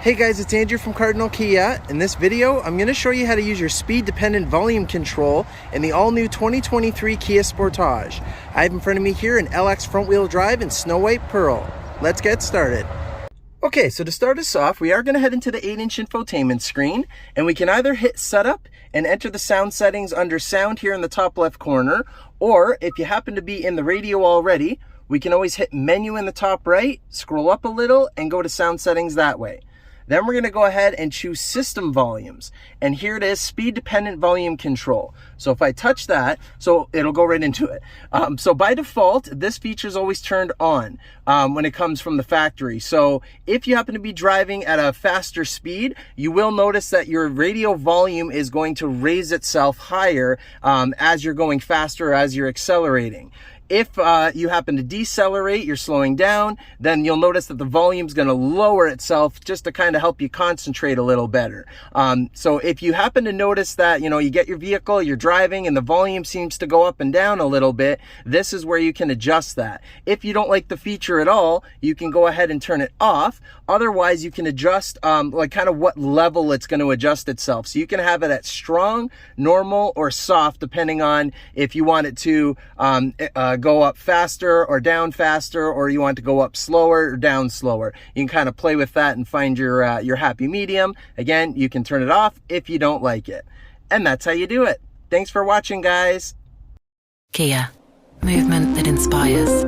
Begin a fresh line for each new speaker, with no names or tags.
Hey guys, it's Andrew from Cardinal Kia. In this video, I'm going to show you how to use your speed-dependent volume control in the all-new 2023 Kia Sportage. I have in front of me here an LX front-wheel drive in Snow White Pearl. Let's get started. Okay, so to start us off, we are going to head into the 8-inch infotainment screen, and we can either hit Setup and enter the sound settings under Sound here in the top left corner, or if you happen to be in the radio already, we can always hit Menu in the top right, scroll up a little, and go to Sound Settings that way. Then we're going to go ahead and choose System Volumes. And here it is, Speed Dependent Volume Control. So if I touch that, so it'll go right into it. So by default, this feature is always turned on when it comes from the factory. So if you happen to be driving at a faster speed, you will notice that your radio volume is going to raise itself higher as you're going faster, as you're accelerating. If you happen to decelerate, you're slowing down, then you'll notice that the volume's going to lower itself just to kind of help you concentrate a little better. So if you happen to notice that, you get your vehicle, you're driving, and the volume seems to go up and down a little bit, this is where you can adjust that. If you don't like the feature at all, you can go ahead and turn it off. Otherwise, you can adjust like kind of what level it's going to adjust itself. So you can have it at strong, normal, or soft, depending on if you want it to go up faster or down faster, or you want to go up slower or down slower. You can kind of play with that and find your happy medium. Again, you can turn it off if you don't like it. And that's how you do it. Thanks for watching, guys.
Kia, movement that inspires.